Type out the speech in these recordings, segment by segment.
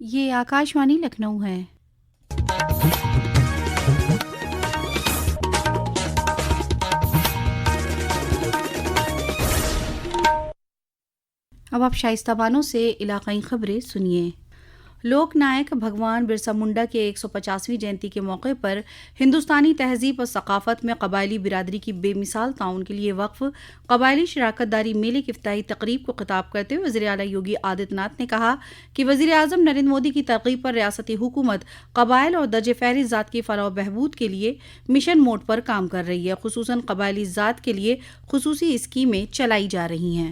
یہ آکاشوانی لکھنؤ ہے۔ اب آپ شائستہ بانو سے علاقائی خبریں سنیے۔ لوک نائک بھگوان برسا منڈا کے 150ویں جینتی کے موقع پر ہندوستانی تہذیب اور ثقافت میں قبائلی برادری کی بے مثال تعاون کے لیے وقف قبائلی شراکت داری میلے کی افتتاحی تقریب کو خطاب کرتے ہوئے وزیر اعلیٰ یوگی آدتیہ ناتھ نے کہا کہ وزیر اعظم نریندر مودی کی ترغیب پر ریاستی حکومت قبائل اور درجہ فہرست ذات کی فلاح و بہبود کے لیے مشن موڈ پر کام کر رہی ہے، خصوصاً قبائلی ذات کے لیے خصوصی اسکیمیں چلائی جا رہی ہیں۔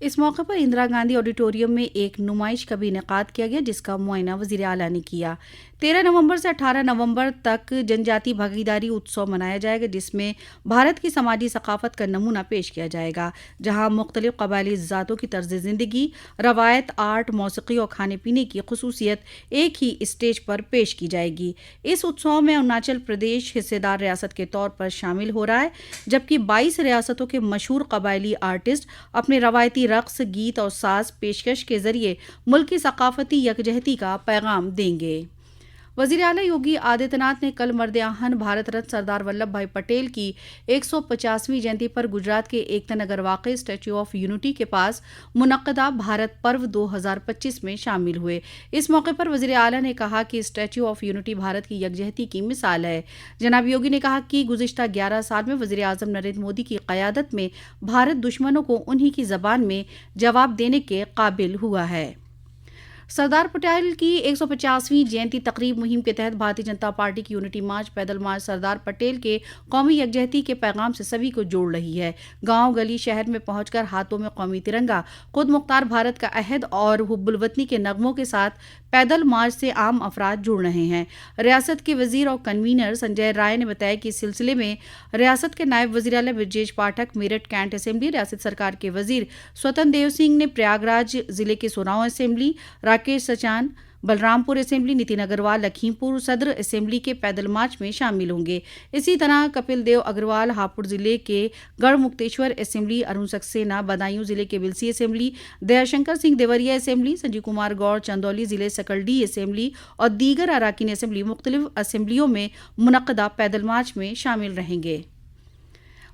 اس موقع پر اندرا گاندھی آڈیٹوریم میں ایک نمائش کا بھی انعقاد کیا گیا، جس کا معائنہ وزیر اعلیٰ نے کیا۔ 13 نومبر سے 18 نومبر تک جنجاتی بھاگیداری اتسو منایا جائے گا، جس میں بھارت کی سماجی ثقافت کا نمونہ پیش کیا جائے گا، جہاں مختلف قبائلی ذاتوں کی طرز زندگی، روایت، آرٹ، موسیقی اور کھانے پینے کی خصوصیت ایک ہی اسٹیج پر پیش کی جائے گی۔ اس اتسو میں اروناچل پردیش حصے دار ریاست کے طور پر شامل ہو رہا ہے، جبکہ 22 ریاستوں کے مشہور قبائلی آرٹسٹ اپنے روایتی رقص، گیت اور ساز پیشکش کے ذریعے ملک کی ثقافتی یکجہتی کا پیغام دیں گے۔ وزیر اعلیٰ یوگی آدتیہ ناتھ نے کل مرد آہن بھارت رتن سردار ولبھ بھائی پٹیل کی 150ویں جینتی پر گجرات کے ایکتا نگر واقع اسٹیچو آف یونٹی کے پاس منعقدہ بھارت پرو 2025 میں شامل ہوئے۔ اس موقع پر وزیر اعلیٰ نے کہا کہ اسٹیچو آف یونٹی بھارت کی یکجہتی کی مثال ہے۔ جناب یوگی نے کہا کہ گزشتہ 11 سال میں وزیر اعظم نریندر مودی کی قیادت میں بھارت دشمنوں کو انہی کی زبان میں جواب دینے کے قابل ہوا ہے۔ سردار پٹیل کی 150ویں جینتی تقریب مہم کے تحت بھارتیہ جنتا پارٹی کی یونٹی مارچ پیدل مارچ سردار پٹیل کے قومی یکجہتی کے پیغام سے سبھی کو جوڑ رہی ہے۔ گاؤں گلی شہر میں پہنچ کر ہاتھوں میں قومی ترنگا، خود مختار بھارت کا عہد اور حب الوطنی کے نغموں کے ساتھ پیدل مارچ سے عام افراد جڑ رہے ہیں۔ ریاست کے وزیر اور کنوینر سنجے رائے نے بتایا کہ اس سلسلے میں ریاست کے نائب وزیر اعلیٰ برجیش پاٹھک میرٹھ کینٹ اسمبلی، ریاست سرکار کے وزیر سوتن دیو سنگھ نے پریاگ راج ضلع کے سوراؤں اسمبلی، راکیش سچان بلرام پور اسمبلی، نتن اگروال لکھیم پور صدر اسمبلی کے پیدل مارچ میں شامل ہوں گے۔ اسی طرح کپل دیو اگروال ہاپوڑ ضلع کے گڑھ مکتیشور اسمبلی، ارون سکسینہ بدایوں ضلع کے بلسی اسمبلی، دیا شنکر سنگھ دیوریا اسمبلی، سنجیو کمار گوڑ چندولی ضلع سکلڈی اسمبلی اور دیگر اراکین اسمبلی مختلف اسمبلیوں میں منعقدہ پیدل مارچ میں شامل رہیں گے۔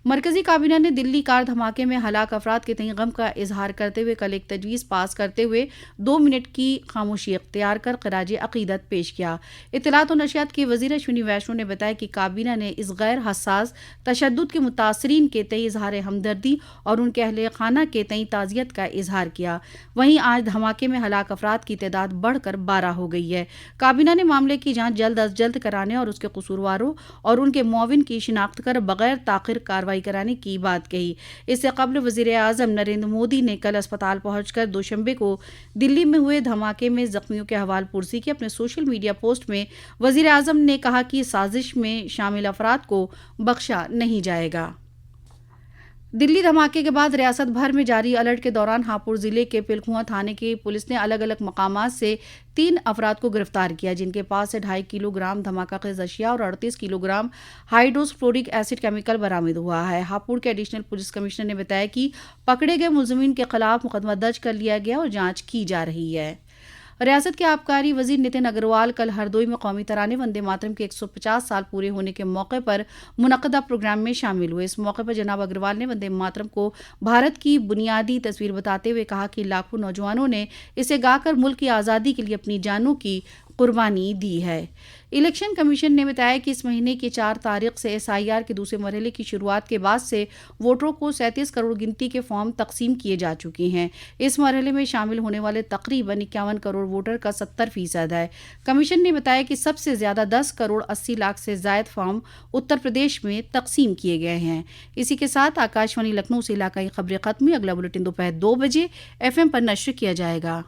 مرکزی کابینہ نے دلی کار دھماکے میں ہلاک افراد کے تئیں غم کا اظہار کرتے ہوئے کل ایک تجویز پاس کرتے ہوئے 2 منٹ کی خاموشی اختیار کر خراج عقیدت پیش کیا۔ اطلاعات و نشریات کے وزیر اشونی ویشنو نے بتایا کہ کابینہ نے اس غیر حساس تشدد کے متاثرین کے تئیں اظہار ہمدردی اور ان کے اہل خانہ کے تئیں تعزیت کا اظہار کیا۔ وہیں آج دھماکے میں ہلاک افراد کی تعداد بڑھ کر 12 ہو گئی ہے۔ کابینہ نے معاملے کی جانچ جلد از جلد کرانے اور اس کے قصورواروں اور ان کے معاون کی شناخت کر بغیر تاخیر کارروائی کرانے کی بات کہی۔ اس سے قبل وزیر اعظم نریندر مودی نے کل اسپتال پہنچ کر دوشنبے کو دلی میں ہوئے دھماکے میں زخمیوں کے احوال پرسی کی۔ اپنے سوشل میڈیا پوسٹ میں وزیر اعظم نے کہا کہ سازش میں شامل افراد کو بخشا نہیں جائے گا۔ دلی دھماکے کے بعد ریاست بھر میں جاری الرٹ کے دوران ہاپوڑ ضلع کے پلکھواں تھانے کی پولیس نے الگ الگ مقامات سے 3 افراد کو گرفتار کیا، جن کے پاس سے 2.5 کلو گرام دھماکہ خیز اشیاء اور 38 kilo gram high dose fluoric acid chemical برآمد ہوا ہے۔ ہاپوڑ کے ایڈیشنل پولیس کمشنر نے بتایا کہ پکڑے گئے ملزمین کے خلاف مقدمہ درج کر لیا گیا اور جانچ کی جا رہی ہے۔ ریاست کے آبکاری وزیر نتن اگروال کل ہردوئی میں قومی ترانے وندے ماترم کے 150 سال پورے ہونے کے موقع پر منعقدہ پروگرام میں شامل ہوئے۔ اس موقع پر جناب اگروال نے وندے ماترم کو بھارت کی بنیادی تصویر بتاتے ہوئے کہا کہ لاکھوں نوجوانوں نے اسے گا کر ملک کی آزادی کے لیے اپنی جانوں کی قربانی دی ہے۔ الیکشن کمیشن نے بتایا کہ اس مہینے کی 4 تاریخ سے SIR کے دوسرے مرحلے کی شروعات کے بعد سے ووٹروں کو 37 کروڑ گنتی کے فارم تقسیم کیے جا چکے ہیں۔ اس مرحلے میں شامل ہونے والے تقریباً 51 کروڑ ووٹر کا 70% ہے۔ کمیشن نے بتایا کہ سب سے زیادہ 10 کروڑ 80 لاکھ سے زائد فارم اتر پردیش میں تقسیم کیے گئے ہیں۔ اسی کے ساتھ آکاشوانی لکھنؤ سے علاقائی خبریں ختم ہوئی۔ اگلا بلیٹن دوپہر 2 بجے FM پر نشر کیا جائے گا۔